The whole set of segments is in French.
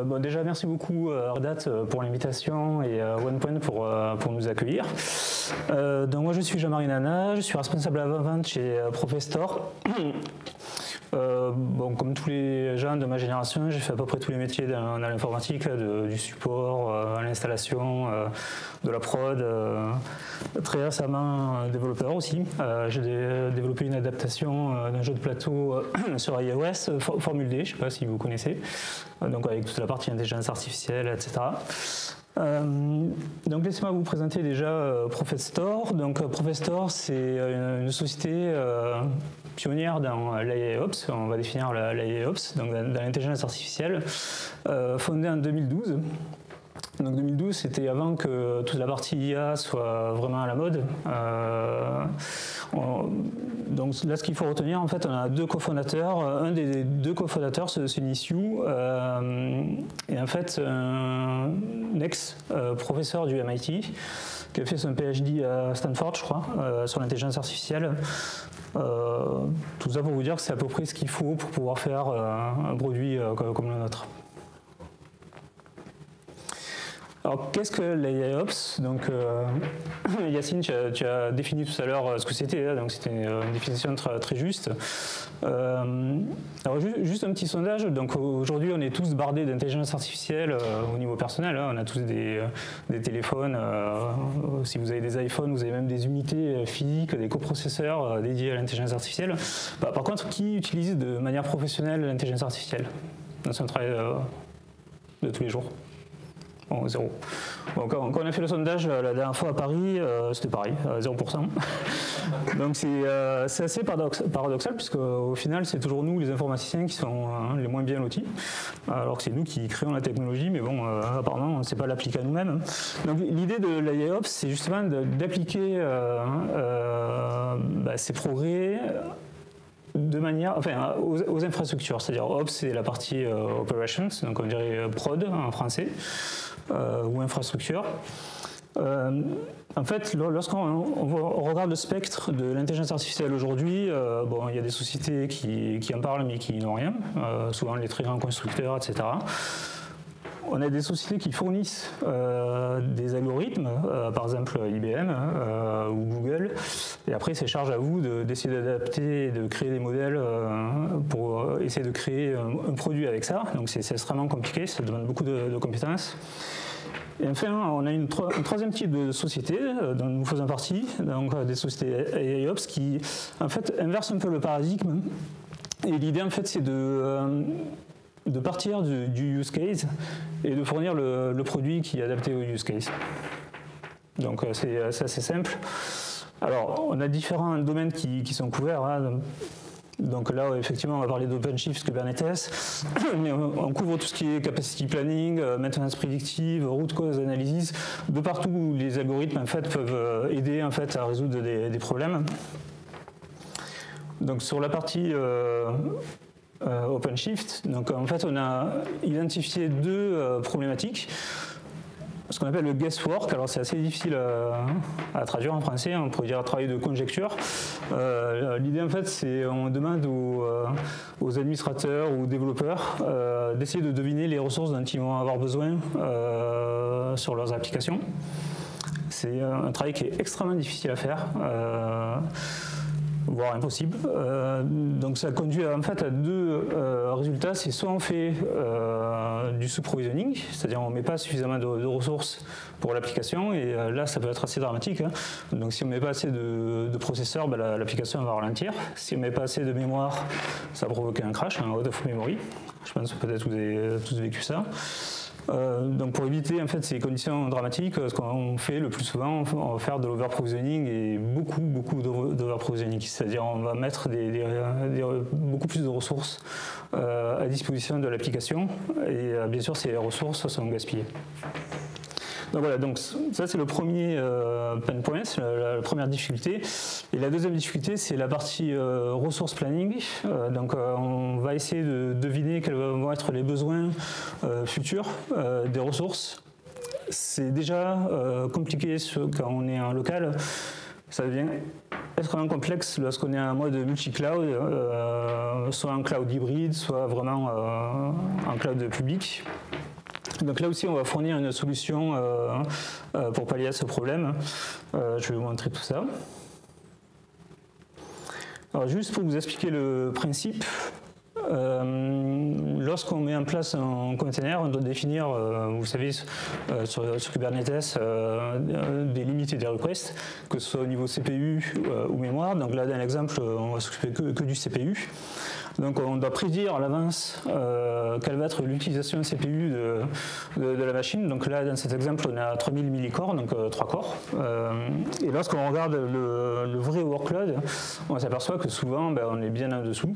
Bon, déjà, merci beaucoup Red Hat pour l'invitation et OnePoint pour nous accueillir. Donc moi, je suis Jean-Marie Nana, je suis responsable avant-vente chez Profestor. Bon, comme tous les gens de ma génération, j'ai fait à peu près tous les métiers dans l'informatique, du support à l'installation, de la prod. Très récemment, développeur aussi. J'ai développé une adaptation d'un jeu de plateau sur iOS, Formule D, je ne sais pas si vous connaissez, donc avec toute la partie intelligence artificielle, etc. Donc laissez-moi vous présenter déjà Profestor. Donc Profestor, c'est une société pionnière dans l'AIOps, on va définir l'AIOps, donc dans l'intelligence artificielle, fondée en 2012. Donc 2012, c'était avant que toute la partie IA soit vraiment à la mode. Donc là, ce qu'il faut retenir, en fait, on a deux cofondateurs. Un des deux cofondateurs, c'est Nishu, et en fait un ex-professeur du MIT qui a fait son PhD à Stanford, je crois, sur l'intelligence artificielle. Tout ça pour vous dire que c'est à peu près ce qu'il faut pour pouvoir faire un produit comme le nôtre. Alors, qu'est-ce que l'AIOps? Donc, Yacine, tu as défini tout à l'heure ce que c'était, donc c'était une définition très juste. Alors, juste un petit sondage. Donc, aujourd'hui, on est tous bardés d'intelligence artificielle au niveau personnel. On a tous des téléphones. Si vous avez des iPhones, vous avez même des unités physiques, des coprocesseurs dédiés à l'intelligence artificielle. Par contre, qui utilise de manière professionnelle l'intelligence artificielle dans son travail de tous les jours? Bon, 0. Bon, quand on a fait le sondage la dernière fois à Paris, c'était pareil, 0%. Donc c'est assez paradoxal, puisque au final, c'est toujours nous, les informaticiens, qui sont les moins bien lotis, alors que c'est nous qui créons la technologie, mais bon, apparemment, on ne sait pas l'appliquer à nous-mêmes. Donc l'idée de l'AIOps, c'est justement d'appliquer ces progrès de manière, enfin, aux infrastructures, c'est-à-dire Ops, c'est la partie Operations, donc on dirait prod en français, ou infrastructure. En fait, lorsqu'on regarde le spectre de l'intelligence artificielle aujourd'hui, bon, il y a des sociétés qui en parlent mais qui n'ont rien, souvent les très grands constructeurs, etc. On a des sociétés qui fournissent des algorithmes, par exemple IBM ou Google, et après c'est charge à vous d'essayer d'adapter et de créer des modèles pour essayer de créer un produit avec ça. Donc c'est extrêmement compliqué, ça demande beaucoup de compétences. Et enfin, on a un troisième type de société dont nous faisons partie, donc des sociétés AIOps qui en fait inversent un peu le paradigme. Et l'idée en fait c'est de partir du use case et de fournir le produit qui est adapté au use case. Donc c'est assez simple. Alors on a différents domaines qui sont couverts. Donc là, effectivement, on va parler d'OpenShift, Kubernetes, mais on couvre tout ce qui est capacity planning, maintenance prédictive, root cause analysis, de partout où les algorithmes en fait, peuvent aider en fait, à résoudre des problèmes. Donc sur la partie OpenShift, donc en fait on a identifié deux problématiques. Ce qu'on appelle le guesswork, alors c'est assez difficile à traduire en français, on pourrait dire travail de conjecture. L'idée en fait c'est on demande aux administrateurs ou aux développeurs d'essayer de deviner les ressources dont ils vont avoir besoin sur leurs applications. C'est un travail qui est extrêmement difficile à faire. Voire impossible. Donc ça conduit en fait à deux résultats. C'est soit on fait du sous-provisioning, c'est-à-dire on ne met pas suffisamment de ressources pour l'application, et là ça peut être assez dramatique. Donc si on ne met pas assez de processeurs, l'application va ralentir. Si on ne met pas assez de mémoire, ça va provoquer un crash, un out of memory. Je pense que peut-être vous avez tous vécu ça. Donc pour éviter en fait, ces conditions dramatiques, ce qu'on fait le plus souvent, on va faire de l'overprovisioning et beaucoup d'overprovisioning, c'est-à-dire on va mettre beaucoup plus de ressources à disposition de l'application, et bien sûr ces ressources sont gaspillées. Donc voilà, donc ça c'est le premier pain point, la première difficulté. Et la deuxième difficulté, c'est la partie ressources planning. Donc on va essayer de deviner quels vont être les besoins futurs des ressources. C'est déjà compliqué quand on est en local. Ça devient extrêmement complexe lorsqu'on est en mode multi-cloud, soit en cloud hybride, soit vraiment en cloud public. Donc là aussi, on va fournir une solution pour pallier à ce problème. Je vais vous montrer tout ça. Alors juste pour vous expliquer le principe, lorsqu'on met en place un container, on doit définir, vous savez, sur Kubernetes, des limites et des requests, que ce soit au niveau CPU ou mémoire. Donc là, dans l'exemple, on va s'occuper que du CPU. Donc on doit prédire à l'avance quelle va être l'utilisation CPU de la machine. Donc là, dans cet exemple, on a 3000 millicores, donc 3 corps. Et lorsqu'on regarde le vrai workload, on s'aperçoit que souvent, on est bien en dessous.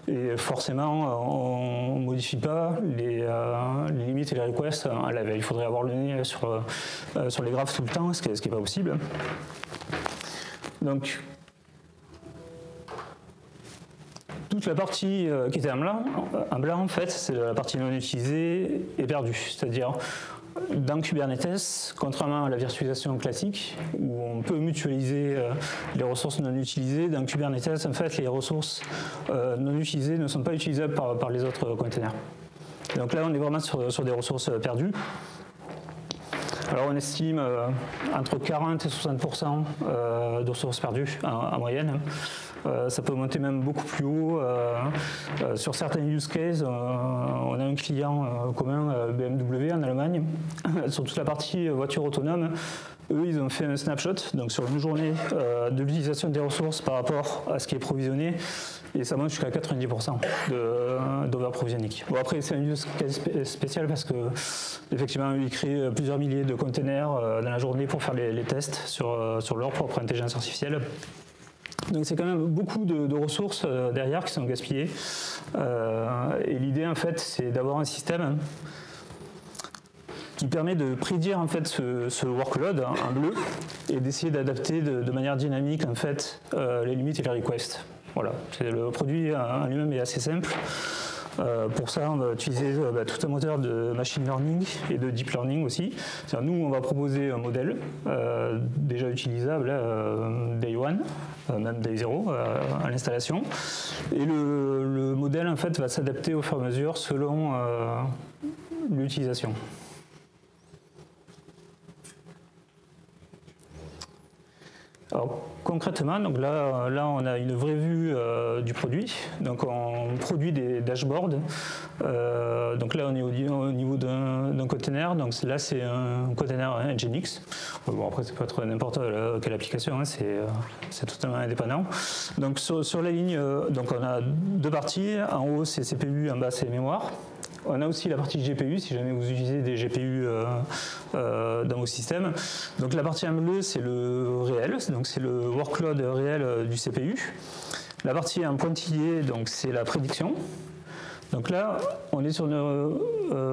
Et forcément, on ne modifie pas les limites et les requests à la veille. Il faudrait avoir le nez sur les graphes tout le temps, ce qui n'est pas possible. Donc, toute la partie qui était en blanc, en fait, c'est la partie non utilisée et perdue. C'est-à-dire, dans Kubernetes, contrairement à la virtualisation classique, où on peut mutualiser les ressources non utilisées, dans Kubernetes, en fait, les ressources non utilisées ne sont pas utilisables par les autres containers. Donc là, on est vraiment sur des ressources perdues. Alors on estime entre 40 et 60% de ressources perdues en moyenne. Ça peut monter même beaucoup plus haut. Sur certains use cases, on a un client commun, BMW en Allemagne, sur toute la partie voiture autonome. Eux, ils ont fait un snapshot, donc sur une journée de l'utilisation des ressources par rapport à ce qui est provisionné, et ça monte jusqu'à 90% d'overprovisioning. Bon, après, c'est un use case spécial parce que, effectivement, ils créent plusieurs milliers de containers dans la journée pour faire les tests sur leur propre intelligence artificielle. Donc c'est quand même beaucoup de ressources derrière qui sont gaspillées. Et l'idée, en fait, c'est d'avoir un système qui permet de prédire en fait ce workload en bleu et d'essayer d'adapter de manière dynamique en fait les limites et les requests. Voilà, le produit en lui-même est assez simple. Pour ça, on va utiliser tout un moteur de machine learning et de deep learning aussi. Nous, on va proposer un modèle déjà utilisable day one, même day zero à l'installation. Et le modèle en fait va s'adapter au fur et à mesure selon l'utilisation. Alors, concrètement, donc là, on a une vraie vue du produit. Donc, on produit des dashboards. Donc là, on est au niveau d'un container. Donc là, c'est un container Nginx. Bon, après, c'est pas trop n'importe quelle application. Hein, c'est totalement indépendant. Donc, sur la ligne, donc on a deux parties. En haut, c'est CPU. En bas, c'est mémoire. On a aussi la partie GPU, si jamais vous utilisez des GPU dans vos systèmes. Donc la partie en bleu, c'est le réel, donc c'est le workload réel du CPU. La partie en pointillé, donc c'est la prédiction. Donc là, on est sur une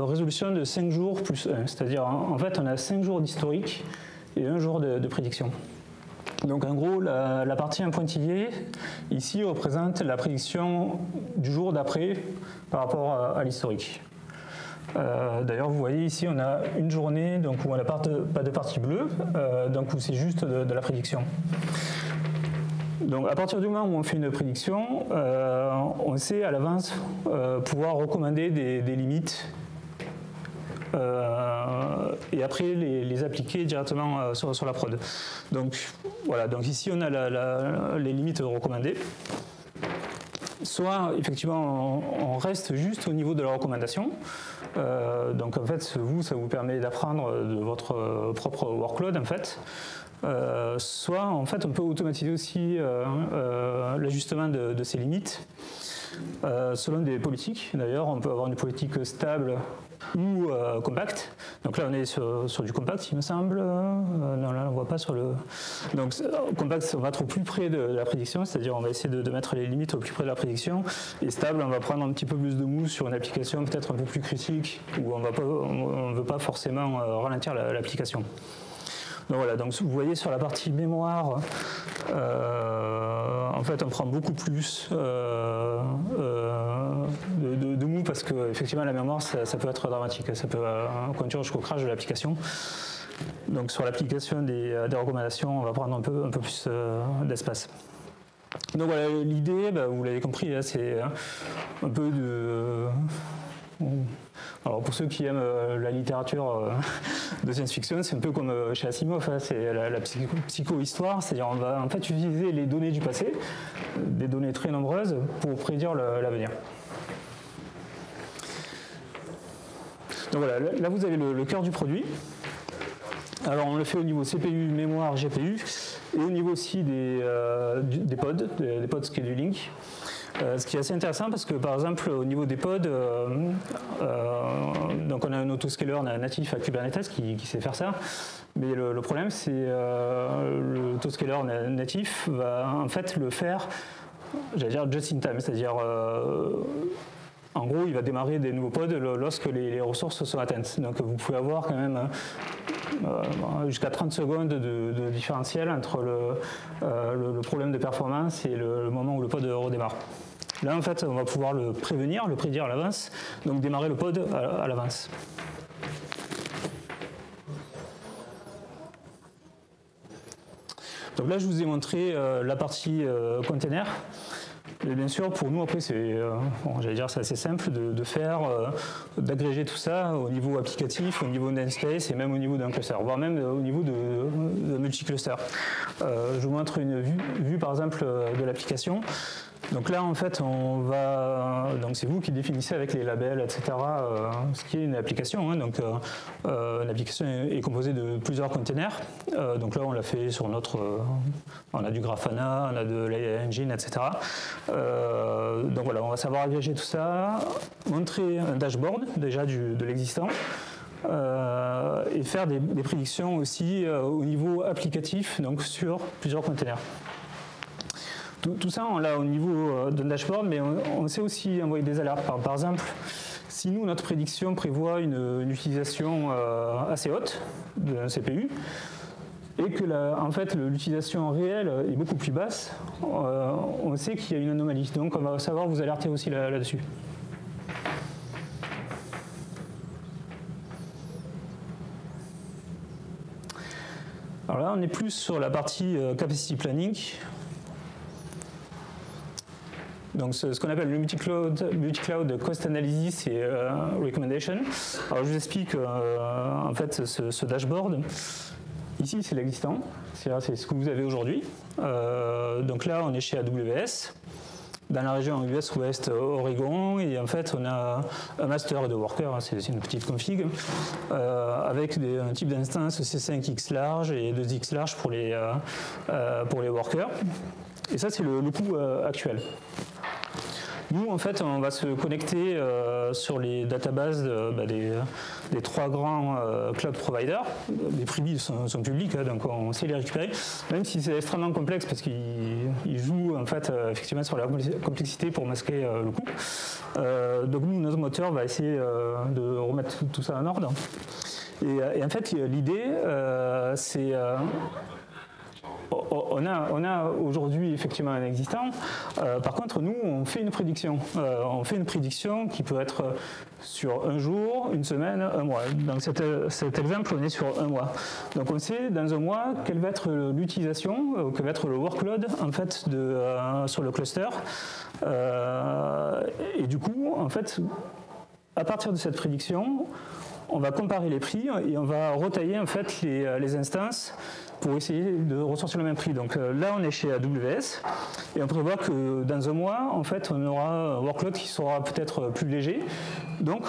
résolution de 5 jours plus 1, c'est-à-dire en fait, on a 5 jours d'historique et 1 jour de prédiction. Donc en gros, la partie en pointillé, ici, représente la prédiction du jour d'après par rapport à l'historique. D'ailleurs, vous voyez ici, on a une journée donc, où on n'a pas de partie bleue, donc où c'est juste de la prédiction. Donc à partir du moment où on fait une prédiction, on sait à l'avance pouvoir recommander des limites et après les appliquer directement sur la prod. Donc voilà, donc ici on a les limites recommandées. Soit effectivement on reste juste au niveau de la recommandation. Donc en fait ça vous permet d'apprendre de votre propre workload en fait. Soit en fait on peut automatiser aussi l'ajustement de ces limites selon des politiques. D'ailleurs on peut avoir une politique stable ou compact. Donc là on est sur du compact il me semble. Non là on ne voit pas sur le... Donc compact on va être au plus près de la prédiction, c'est-à-dire on va essayer de mettre les limites au plus près de la prédiction. Et stable on va prendre un petit peu plus de mou sur une application peut-être un peu plus critique où on ne veut pas forcément ralentir l'application. Donc voilà, donc vous voyez sur la partie mémoire, en fait on prend beaucoup plus de mou parce que effectivement la mémoire ça peut être dramatique, ça peut conduire jusqu'au crash de l'application. Donc sur l'application des recommandations, on va prendre un peu plus d'espace. Donc voilà, l'idée, vous l'avez compris, c'est un peu Alors pour ceux qui aiment la littérature de science-fiction, c'est un peu comme chez Asimov, hein, c'est la psycho-histoire, c'est-à-dire on va en fait utiliser les données du passé, des données très nombreuses, pour prédire l'avenir. Donc voilà, là vous avez le cœur du produit. Alors on le fait au niveau CPU, mémoire, GPU, et au niveau aussi des pods, des pods scheduling. Ce qui est assez intéressant parce que par exemple au niveau des pods, donc on a un autoscaler natif à Kubernetes qui sait faire ça, mais le problème c'est le autoscaler natif va en fait le faire, j'allais dire just in time, c'est-à-dire en gros, il va démarrer des nouveaux pods lorsque les ressources sont atteintes. Donc vous pouvez avoir quand même jusqu'à 30 secondes de différentiel entre le problème de performance et le moment où le pod redémarre. Là, en fait, on va pouvoir le prévenir, le prédire à l'avance, donc démarrer le pod à l'avance. Donc là, je vous ai montré la partie container. Et bien sûr, pour nous, après, c'est j'allais dire, c'est assez simple de faire, d'agréger tout ça au niveau applicatif, au niveau namespace et même au niveau d'un cluster, voire même au niveau de multi-cluster. Je vous montre une vue par exemple, de l'application. Donc là, en fait, donc c'est vous qui définissez avec les labels, etc., ce qui est une application. Hein. Donc, une application est composée de plusieurs containers. Donc là, on l'a fait sur on a du Grafana, on a de l'AI Engine, etc. Donc voilà, on va savoir agréger tout ça, montrer un dashboard déjà de l'existant. Et faire des prédictions aussi au niveau applicatif, donc sur plusieurs containers. Tout ça, on l'a au niveau d'un dashboard, mais on sait aussi envoyer des alertes. Par exemple, si nous, notre prédiction prévoit une utilisation assez haute d'un CPU, et que en fait, l'utilisation réelle est beaucoup plus basse, on sait qu'il y a une anomalie. Donc on va savoir vous alerter aussi là-dessus. Alors là, on est plus sur la partie capacity planning. Donc ce qu'on appelle le multi-cloud cost analysis et recommendation. Alors je vous explique en fait ce dashboard. Ici c'est l'existant, c'est ce que vous avez aujourd'hui. Donc là on est chez AWS, dans la région US-Ouest Oregon, et en fait on a un master et deux workers, hein, c'est une petite config, avec un type d'instance C5X large et 2X large pour les workers. Et ça c'est le coût actuel. Nous, en fait, on va se connecter sur les databases des trois grands cloud providers. Les prix sont publics, hein, donc on sait les récupérer, même si c'est extrêmement complexe parce qu'ils jouent en fait, effectivement sur la complexité pour masquer le coût. Donc nous, notre moteur va essayer de remettre tout ça en ordre. Et en fait, l'idée, c'est... On a aujourd'hui effectivement un existant. Par contre, nous, on fait une prédiction. On fait une prédiction qui peut être sur un jour, une semaine, un mois. Dans cet exemple, on est sur un mois. Donc on sait dans un mois quelle va être l'utilisation, quel va être le workload en fait sur le cluster. Et du coup, en fait, à partir de cette prédiction, on va comparer les prix et on va retailler en fait les instances pour essayer de ressortir le même prix. Donc là, on est chez AWS et on prévoit que dans un mois, en fait, on aura un workload qui sera peut-être plus léger. Donc,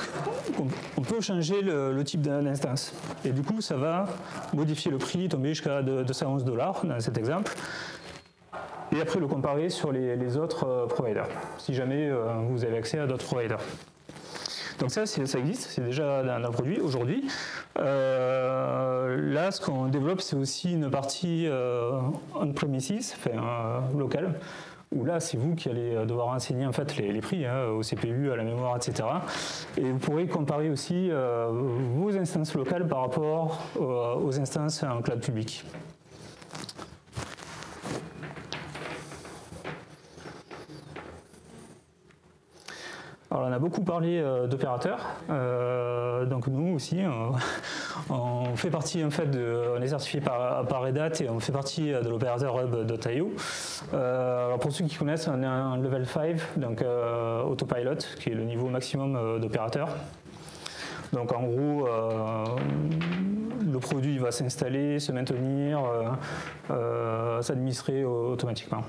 on peut changer le type d'instance. Et du coup, ça va modifier le prix, tomber jusqu'à $211 dans cet exemple. Et après, le comparer sur les autres providers, si jamais vous avez accès à d'autres providers. Donc ça existe, c'est déjà dans le produit aujourd'hui. Là, ce qu'on développe, c'est aussi une partie on-premises, enfin locale, où là, c'est vous qui allez devoir renseigner en fait les prix au CPU, à la mémoire, etc. Et vous pourrez comparer aussi vos instances locales par rapport aux instances en cloud public. Alors on a beaucoup parlé d'opérateurs, donc nous aussi On fait partie, en fait, on est certifié par Red Hat et on fait partie de l'opérateur hub.io. Alors pour ceux qui connaissent, on est un level 5, donc autopilot, qui est le niveau maximum d'opérateur. Donc en gros, le produit va s'installer, se maintenir, s'administrer automatiquement.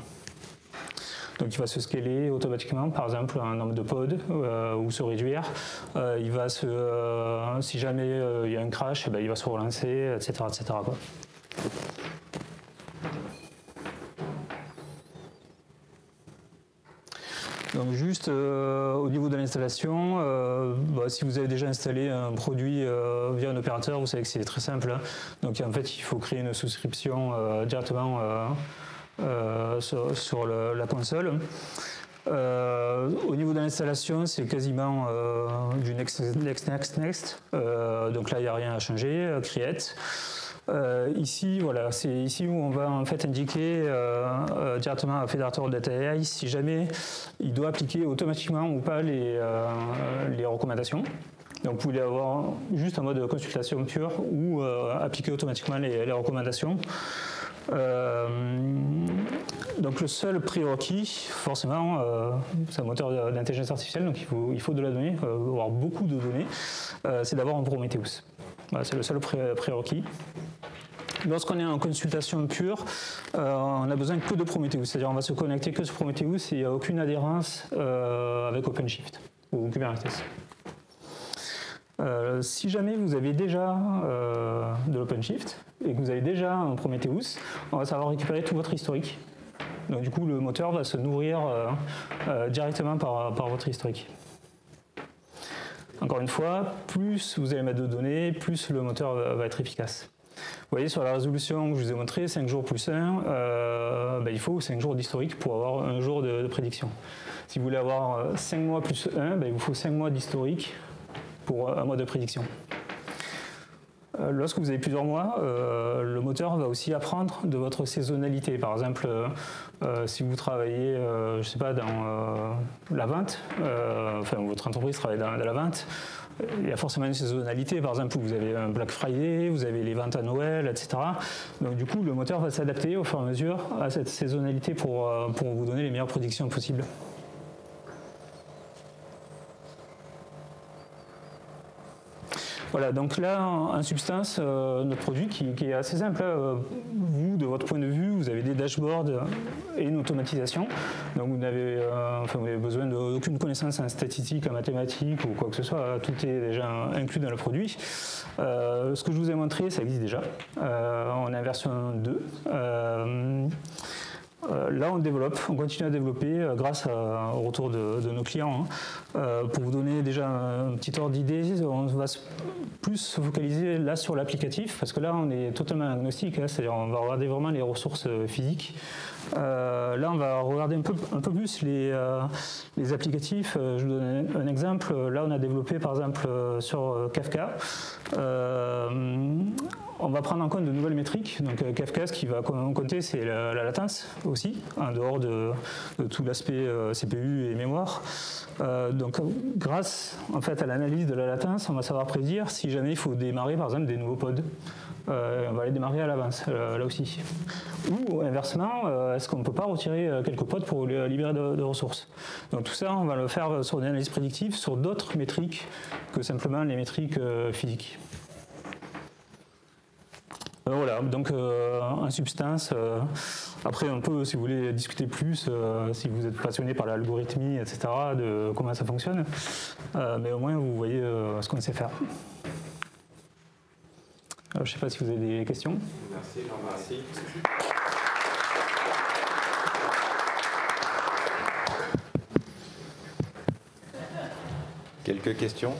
Donc il va se scaler automatiquement, par exemple un nombre de pods, ou se réduire. Il va si jamais il y a un crash, il va se relancer, etc. etc. quoi. Donc juste au niveau de l'installation, si vous avez déjà installé un produit via un opérateur, vous savez que c'est très simple. Hein. Donc en fait, il faut créer une souscription directement sur la console. Au niveau de l'installation, c'est quasiment du next. Donc là, il n'y a rien à changer. Create. Ici, voilà, c'est ici où on va en fait indiquer directement à Federator Data AI si jamais il doit appliquer automatiquement ou pas les recommandations. Donc vous pouvez avoir juste en mode consultation pure ou appliquer automatiquement les recommandations. Donc le seul prérequis, forcément, c'est un moteur d'intelligence artificielle, donc il faut de la donnée, voire beaucoup de données, c'est d'avoir un Prometheus. Voilà, c'est le seul prérequis. Lorsqu'on est en consultation pure, on a besoin que de Prometheus, c'est-à-dire on va se connecter que sur Prometheus et il n'y a aucune adhérence avec OpenShift ou Kubernetes. Si jamais vous avez déjà de l'OpenShift et que vous avez déjà un Prometheus, on va savoir récupérer tout votre historique. Donc du coup, le moteur va se nourrir directement par votre historique. Encore une fois, plus vous allez mettre de données, plus le moteur va être efficace. Vous voyez, sur la résolution que je vous ai montré, 5 jours plus 1, il faut 5 jours d'historique pour avoir un jour de prédiction. Si vous voulez avoir 5 mois plus 1, il vous faut 5 mois d'historique pour un mois de prédiction. Lorsque vous avez plusieurs mois, le moteur va aussi apprendre de votre saisonnalité. Par exemple, si vous travaillez, je ne sais pas, dans la vente, votre entreprise travaille dans la vente, il y a forcément une saisonnalité. Par exemple, vous avez un Black Friday, vous avez les ventes à Noël, etc. Donc du coup, le moteur va s'adapter au fur et à mesure à cette saisonnalité pour vous donner les meilleures prédictions possibles. Voilà, donc là, en substance, notre produit qui est assez simple. Vous, de votre point de vue, vous avez des dashboards et une automatisation. Donc vous n'avez besoin d'aucune connaissance en statistique, en mathématiques ou quoi que ce soit. Tout est déjà inclus dans le produit. Ce que je vous ai montré, ça existe déjà. On est en version 2. Là, on continue à développer grâce au retour de nos clients. Pour vous donner déjà un petit ordre d'idée, on va plus se focaliser là sur l'applicatif, parce que là, on est totalement agnostique, c'est-à-dire on va regarder vraiment les ressources physiques. Là, on va regarder un peu plus les applicatifs. Je vous donne un exemple. Là, on a développé, par exemple, sur Kafka. On va prendre en compte de nouvelles métriques. Donc Kafka, ce qui va compter, c'est la latence aussi, en dehors de tout l'aspect CPU et mémoire. Donc grâce en fait, à l'analyse de la latence, on va savoir prédire si jamais il faut démarrer par exemple des nouveaux pods. On va les démarrer à l'avance, là aussi. Ou inversement, est-ce qu'on ne peut pas retirer quelques pods pour libérer de ressources? Donc tout ça, on va le faire sur une analyse prédictive, sur d'autres métriques que simplement les métriques physiques. Voilà, donc en substance, après on peut, si vous voulez discuter plus, si vous êtes passionné par l'algorithmie, etc., de comment ça fonctionne, mais au moins vous voyez ce qu'on sait faire. Alors, je ne sais pas si vous avez des questions. Merci, Jean-Marc. Quelques questions?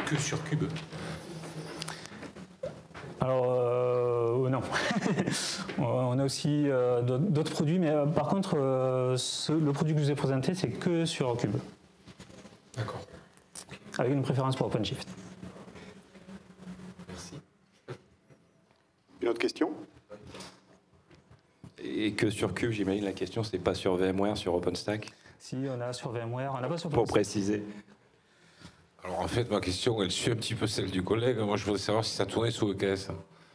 Que sur Cube? Alors, non. On a aussi d'autres produits, mais par contre, le produit que je vous ai présenté, c'est que sur Cube. D'accord. Avec une préférence pour OpenShift. Merci. Une autre question? Et que sur Cube, j'imagine la question, c'est pas sur VMware, sur OpenStack? Si, on a sur VMware, on n'a pas sur Pour OpenStack. préciser. Alors en fait, ma question, elle suit un petit peu celle du collègue. Moi, je voudrais savoir si ça tournait sous EKS,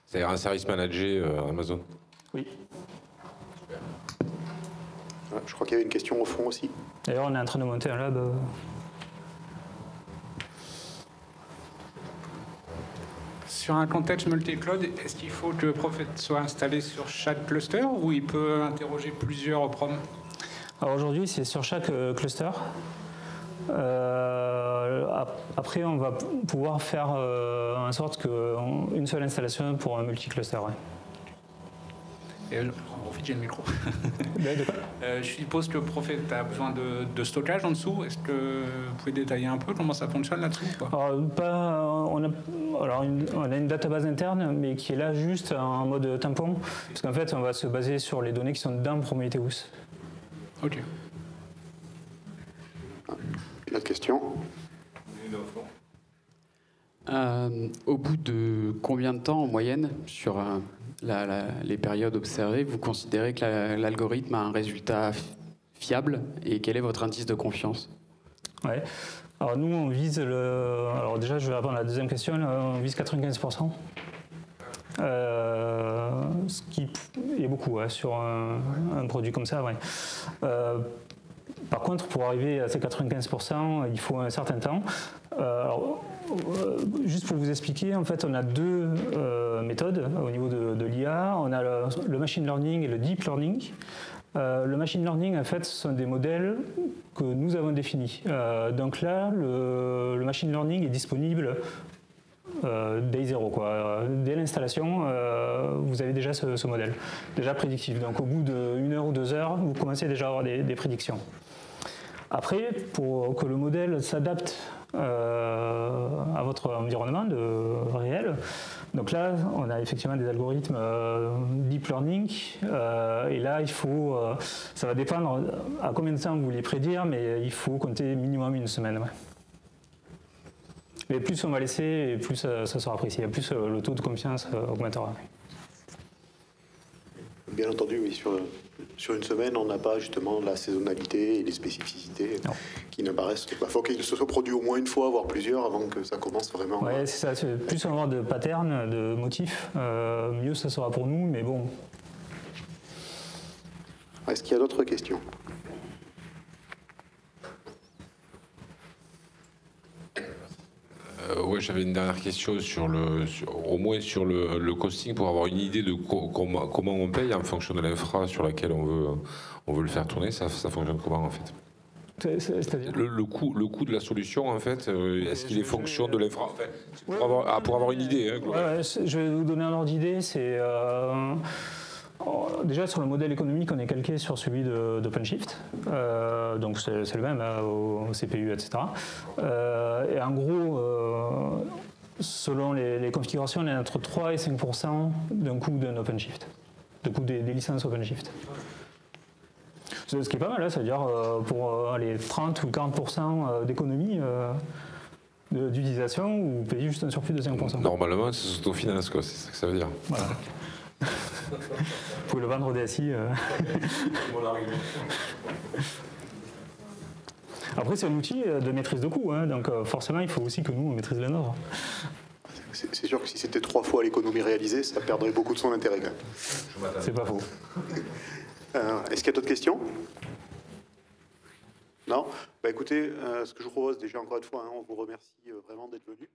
c'est-à-dire un service managé Amazon. Oui. Ah, je crois qu'il y avait une question au fond aussi. D'ailleurs, on est en train de monter un lab. Sur un contexte multi-cloud, est-ce qu'il faut que Prophet soit installé sur chaque cluster ou il peut interroger plusieurs prom? Alors aujourd'hui, c'est sur chaque cluster. Après, on va pouvoir faire en sorte qu'une seule installation pour un multi-cluster. Ouais. Et en profite, j'ai le micro. De quoi Je suppose que Prophet a besoin de stockage en dessous. Est-ce que vous pouvez détailler un peu comment ça fonctionne là-dessous? on a une database interne, mais qui est là juste en mode tampon, parce qu'en fait, on va se baser sur les données qui sont dans Prometheus. Ok. Une autre question? Au bout de combien de temps en moyenne sur les périodes observées, vous considérez que l'algorithme a un résultat fiable et quel est votre indice de confiance? Ouais. Alors nous, on vise Alors déjà, je vais répondre à la deuxième question. On vise 95%. Ce qui est beaucoup sur un produit comme ça. Ouais. Par contre, pour arriver à ces 95%, il faut un certain temps. Juste pour vous expliquer, en fait, on a deux méthodes au niveau de l'IA. On a le machine learning et le deep learning. Le machine learning, en fait, ce sont des modèles que nous avons définis. Donc là, le machine learning est disponible day zéro, quoi. Dès l'installation, vous avez déjà ce modèle, déjà prédictif. Donc au bout d'1 heure ou 2 heures, vous commencez déjà à avoir des prédictions. Après, pour que le modèle s'adapte à votre environnement réel, donc là, on a effectivement des algorithmes deep learning, et là, ça va dépendre à combien de temps vous voulez prédire, mais il faut compter minimum 1 semaine. Ouais. Mais plus on va laisser, et plus ça sera apprécié, plus le taux de confiance augmentera. Bien entendu, oui. Sur 1 semaine, on n'a pas justement la saisonnalité et les spécificités qui n'apparaissent. Il faut qu'il se soit produit au moins une fois, voire plusieurs, avant que ça commence vraiment. Oui, c'est ça. Plus on va avoir de patterns, de motifs, mieux ça sera pour nous, mais bon. Est-ce qu'il y a d'autres questions? Oui, j'avais une dernière question au moins sur le costing pour avoir une idée de comment on paye en fonction de l'infra sur laquelle on veut le faire tourner. Ça fonctionne comment en fait? C'est-à-dire le coût de la solution en fait, est-ce qu'il est fonction de l'infra? Pour avoir une idée. Hein, je vais vous donner un ordre d'idée. C'est déjà sur le modèle économique, on est calqué sur celui d'OpenShift, donc c'est le même au CPU, etc. Et en gros, selon les configurations, on est entre 3 et 5% d'un coût d'un OpenShift, de coût des licences OpenShift. Ce qui est pas mal, ça veut dire pour les 30 ou 40% d'économie d'utilisation, vous payez juste un surplus de 5%. Normalement, c'est s'autofinance, quoi, c'est ça que ça veut dire. Voilà. Vous pouvez le vendre au DSI. Après, c'est un outil de maîtrise de coût, hein, donc forcément, il faut aussi que nous, on maîtrise le nôtre. C'est sûr que si c'était 3 fois l'économie réalisée, ça perdrait beaucoup de son intérêt. C'est pas faux. Est-ce qu'il y a d'autres questions? Non? Écoutez, ce que je vous propose déjà encore une fois, on vous remercie vraiment d'être venu.